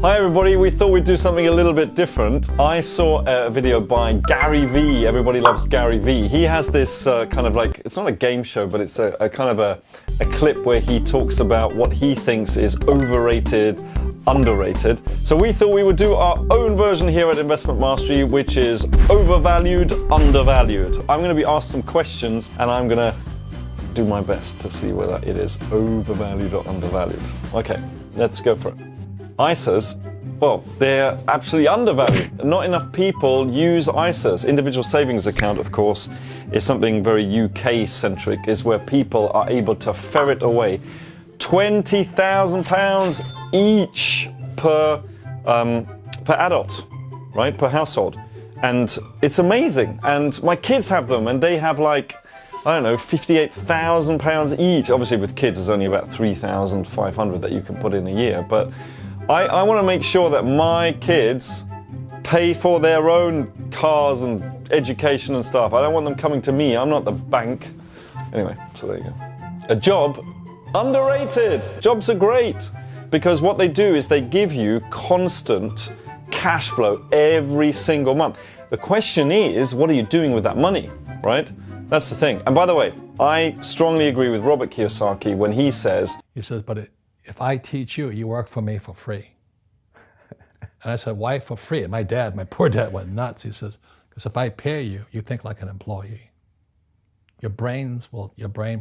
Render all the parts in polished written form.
Hi everybody, we thought we'd do something a little bit different. I saw a video by Gary Vee. Everybody loves Gary Vee. He has this kind of like, it's not a game show, but it's a kind of a clip where he talks about what he thinks is overrated, underrated. So we thought we would do our own version here at Investment Mastery, which is overvalued, undervalued. I'm going to be asked some questions and I'm going to do my best to see whether it is overvalued or undervalued. Okay, let's go for it. ISAs, well, they're absolutely undervalued. Not enough people use ISAs. Individual savings account, of course, is something very UK-centric, is where people are able to ferret away £20,000 each per adult, right, per household. And it's amazing. And my kids have them, and they have like, I don't know, £58,000 each. Obviously, with kids, there's only about 3,500 that you can put in a year, but I want to make sure that my kids pay for their own cars and education and stuff. I don't want them coming to me. I'm not the bank. Anyway, so there you go. A job, underrated. Jobs are great because what they do is they give you constant cash flow every single month. The question is, what are you doing with that money, right? That's the thing. And by the way, I strongly agree with Robert Kiyosaki when he says, but if I teach you, you work for me for free. And I said, why for free? And my poor dad went nuts. He says, because if I pay you, you think like an employee. Your brain will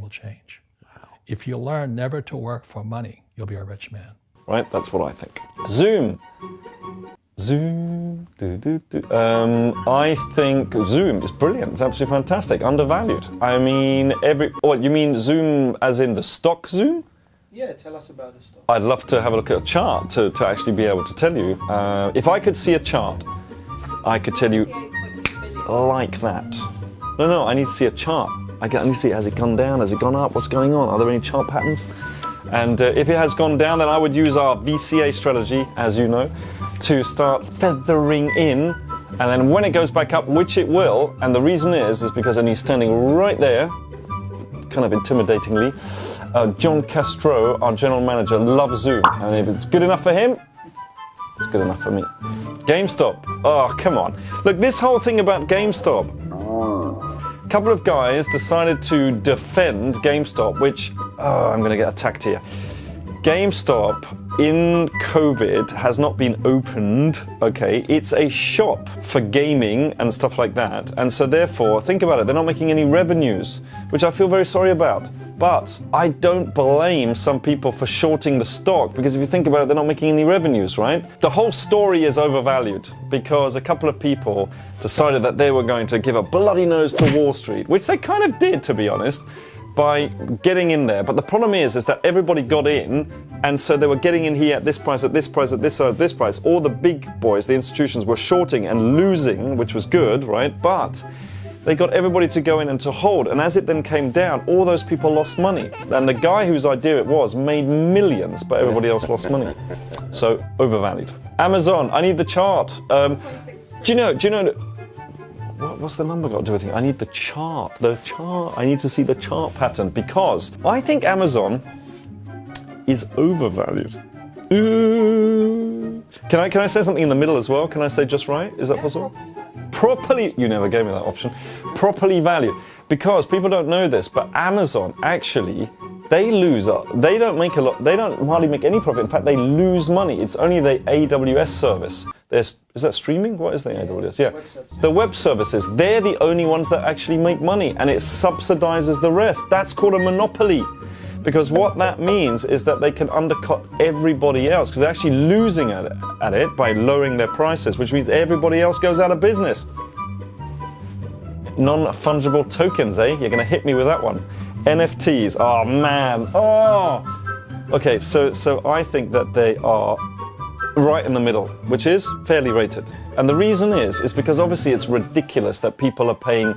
change. Wow. If you learn never to work for money, you'll be a rich man. Right, that's what I think. Zoom. I think Zoom is brilliant. It's absolutely fantastic. Undervalued. I mean, what, you mean Zoom as in the stock Zoom? Yeah, tell us about the stock. I'd love to have a look at a chart to actually be able to tell you. If I could see a chart, I could tell you like that. No, I need to see a chart. I need to see, has it gone down? Has it gone up? What's going on? Are there any chart patterns? And if it has gone down, then I would use our VCA strategy, as you know, to start feathering in. And then when it goes back up, which it will, and the reason is because he's standing right there, kind of intimidatingly. John Castro, our general manager, loves Zoom, and if it's good enough for him, it's good enough for me. Gamestop. Oh, come on. Look, this whole thing about Gamestop. A couple of guys decided to defend Gamestop, which, I'm going to get attacked here. Gamestop in COVID has not been opened, okay? It's a shop for gaming and stuff like that. And so therefore, think about it, they're not making any revenues, which I feel very sorry about. But I don't blame some people for shorting the stock, because if you think about it, they're not making any revenues, right? The whole story is overvalued because a couple of people decided that they were going to give a bloody nose to Wall Street, which they kind of did, to be honest, by getting in there. But the problem is that everybody got in, and so they were getting in here at this price, at this price, at this price. All the big boys, the institutions, were shorting and losing, which was good, right? But they got everybody to go in and to hold, and as it then came down, all those people lost money. And the guy whose idea it was made millions, but everybody else lost money. So, overvalued. Amazon, I need the chart. Do you know, what's the number got to do with it? I need the chart. I need to see the chart pattern, because I think Amazon is overvalued. Can I say something in the middle as well? Can I say just right? Is that possible? Properly, you never gave me that option. Properly valued. Because people don't know this, but Amazon actually, they don't make a lot, they don't hardly make any profit. In fact, they lose money. It's only the AWS service. Is that streaming? What is the AWS? Yeah. The web services, they're the only ones that actually make money, and it subsidizes the rest. That's called a monopoly. Because what that means is that they can undercut everybody else, because they're actually losing at it by lowering their prices, which means everybody else goes out of business. Non-fungible tokens, eh? You're going to hit me with that one. NFTs, oh man, oh! Okay, so I think that they are right in the middle, which is fairly rated. And the reason is because obviously it's ridiculous that people are paying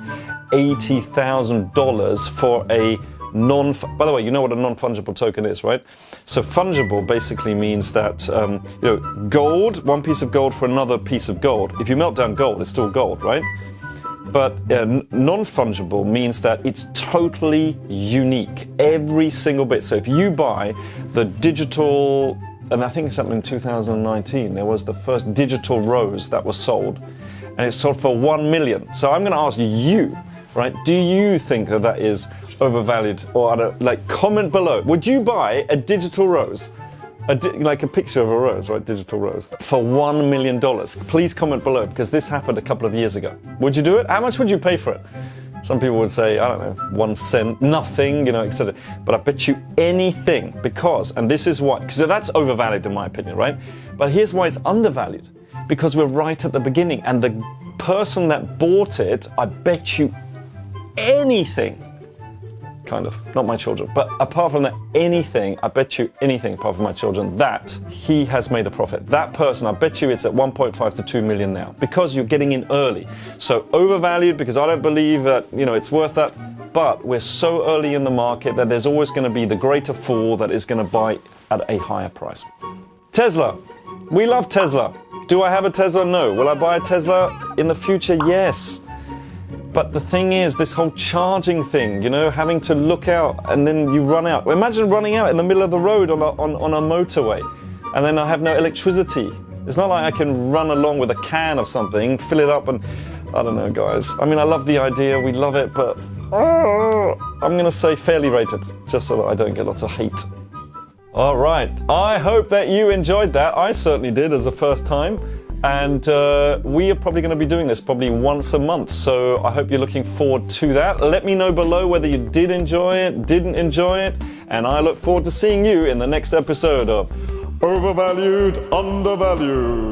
$80,000 for a by the way, you know what a non-fungible token is, right? So fungible basically means that, gold, one piece of gold for another piece of gold. If you melt down gold, it's still gold, right? But non-fungible means that it's totally unique, every single bit. So if you buy the digital and I think it's happened in 2019, there was the first digital rose that was sold, and it sold for 1 million. So I'm going to ask you, right? Do you think that that is overvalued, or like, comment below? Would you buy a digital rose, like a picture of a rose, right? Digital rose, for $1 million? Please comment below, because this happened a couple of years ago. Would you do it? How much would you pay for it? Some people would say, I don't know, 1 cent, nothing, you know, etc. But I bet you anything, because, and this is why, because that's overvalued in my opinion, right? But here's why it's undervalued. Because we're right at the beginning, and the person that bought it, I bet you anything, kind of, not my children, but apart from that, anything, I bet you anything apart from my children, that he has made a profit. That person, I bet you it's at 1.5 to 2 million now, because you're getting in early. So overvalued, because I don't believe that, you know, it's worth that, but we're so early in the market that there's always going to be the greater fool that is going to buy at a higher price. Tesla. We love Tesla. Do I have a Tesla? No. Will I buy a Tesla in the future? Yes. But the thing is, this whole charging thing, you know, having to look out and then you run out. Imagine running out in the middle of the road on a motorway, and then I have no electricity. It's not like I can run along with a can of something, fill it up, and I don't know, guys. I mean, I love the idea, we love it, but I'm going to say fairly rated, just so that I don't get lots of hate. All right, I hope that you enjoyed that. I certainly did as a first time. And we are probably going to be doing this probably once a month. So I hope you're looking forward to that. Let me know below whether you did enjoy it, didn't enjoy it. And I look forward to seeing you in the next episode of Overvalued, Undervalued.